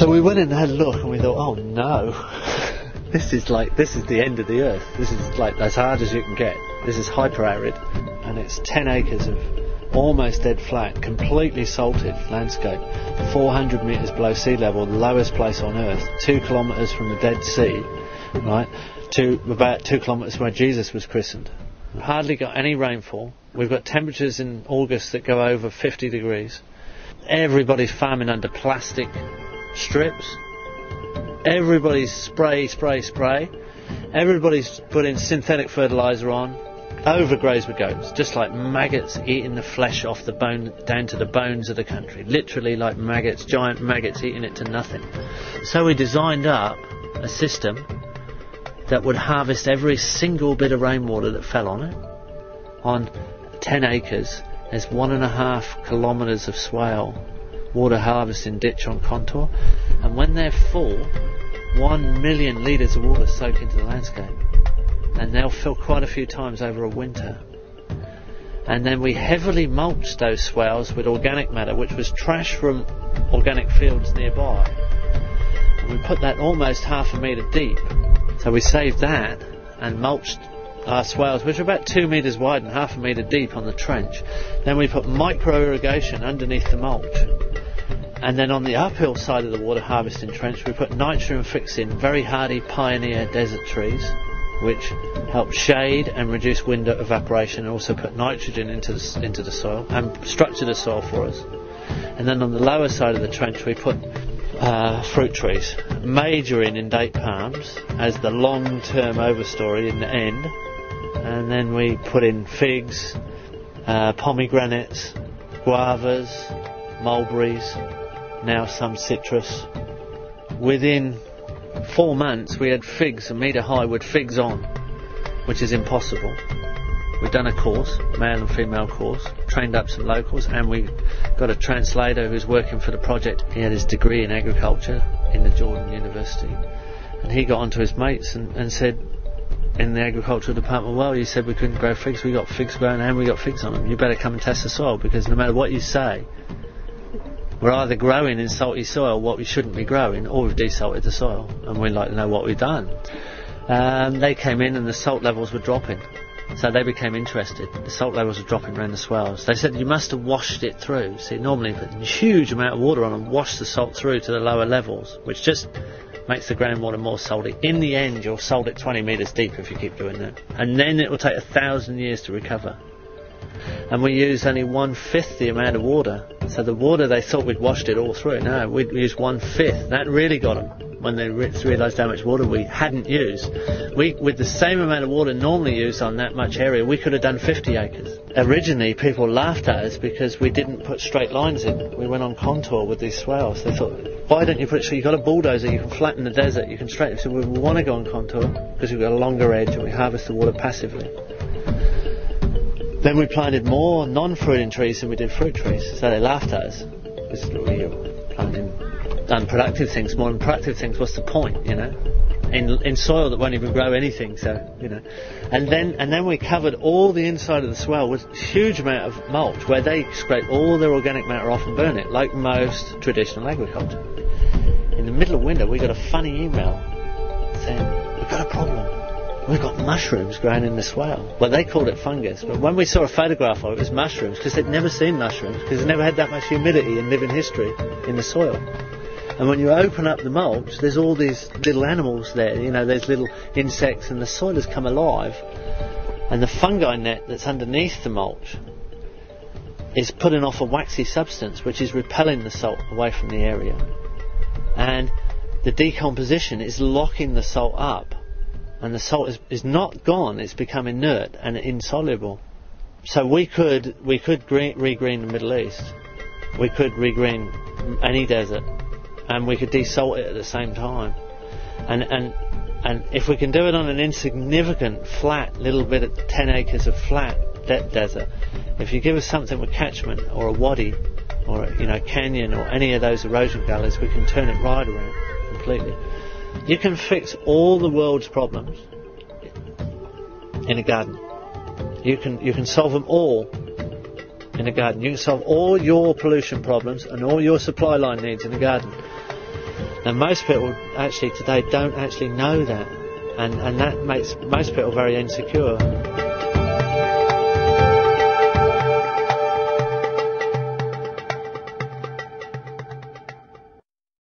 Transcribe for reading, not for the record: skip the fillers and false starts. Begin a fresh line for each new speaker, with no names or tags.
So we went in and had a look, and we thought, oh no, this is the end of the earth. This is like as hard as you can get. This is hyper arid, and it's 10 acres of almost dead flat, completely salted landscape, 400 metres below sea level, the lowest place on earth, 2 kilometres from the Dead Sea, right, to about 2 kilometres where Jesus was christened. Hardly got any rainfall. We've got temperatures in August that go over 50 degrees. Everybody's farming under plastic strips. Everybody's spray. Everybody's putting synthetic fertiliser on. Overgrazed with goats, just like maggots eating the flesh off the bone down to the bones of the country. Literally like maggots, giant maggots eating it to nothing. So we designed up a system that would harvest every single bit of rainwater that fell on it. On 10 acres, there's 1.5 kilometres of swale water harvesting ditch on contour, and when they're full, 1 million litres of water soak into the landscape, and they'll fill quite a few times over a winter. And then we heavily mulched those swales with organic matter, which was trash from organic fields nearby, and we put that almost 0.5 metre deep. So we saved that and mulched our swales, which are about 2 metres wide and 0.5 metre deep on the trench. Then we put micro irrigation underneath the mulch, and then on the uphill side of the water harvesting trench we put nitrogen fixing very hardy pioneer desert trees, which help shade and reduce wind evaporation, and also put nitrogen into the soil and structure the soil for us. And then on the lower side of the trench we put fruit trees, majoring in date palms as the long-term overstory in the end, and then we put in figs, pomegranates, guavas, mulberries, now some citrus. Within 4 months we had figs 1 metre high with figs on, which is impossible. We've done a course, male and female course, trained up some locals, and we got a translator who's working for the project. He had his degree in agriculture in the Jordan University, and he got onto his mates and said in the agricultural department, well, you said we couldn't grow figs, we got figs growing and we got figs on them. You better come and test the soil, because no matter what you say, we're either growing in salty soil what we shouldn't be growing, or we've desalted the soil, and we'd like to know what we've done. They came in and the salt levels were dropping, so they became interested. The salt levels were dropping around the swales. They said you must have washed it through. See, normally you put a huge amount of water on and wash the salt through to the lower levels, which just makes the groundwater more salty. In the end, you'll salt it 20 metres deep if you keep doing that, and then it will take 1,000 years to recover. And we use only 1/5 the amount of water. So the water, they thought we'd washed it all through. No, we'd used 1/5. That really got them when they realised how much water we hadn't used. With the same amount of water normally used on that much area, we could have done 50 acres. Originally, people laughed at us because we didn't put straight lines in. We went on contour with these swales. They thought, why don't you put it so you've got a bulldozer, you can flatten the desert, you can straighten it. So we want to go on contour because we've got a longer edge and we harvest the water passively. Then we planted more non-fruiting trees than we did fruit trees, so they laughed at us. Because we were planting unproductive things, more than productive things. What's the point, you know? In soil that won't even grow anything, so, you know. And then we covered all the inside of the swale with a huge amount of mulch, where they scrape all their organic matter off and burn it, like most traditional agriculture. In the middle of winter, we got a funny email saying, we've got a problem. We've got mushrooms growing in the swale. Well, they called it fungus, but when we saw a photograph of it, it was mushrooms, because they'd never seen mushrooms, because they'd never had that much humidity in living history in the soil. And when you open up the mulch, there's all these little animals there, you know, there's little insects, and the soil has come alive, and the fungi net that's underneath the mulch is putting off a waxy substance which is repelling the salt away from the area. And the decomposition is locking the salt up. And the salt is not gone, it's become inert and insoluble. So we could regreen the Middle East, we could regreen any desert, and we could desalt it at the same time. And if we can do it on an insignificant flat little bit of 10 acres of flat desert, if you give us something with catchment or a wadi or a canyon or any of those erosion gullies, we can turn it right around completely. You can fix all the world's problems in a garden. You can solve them all in a garden. You can solve all your pollution problems and all your supply line needs in a garden. Now most people actually today don't actually know that, and that makes most people very insecure.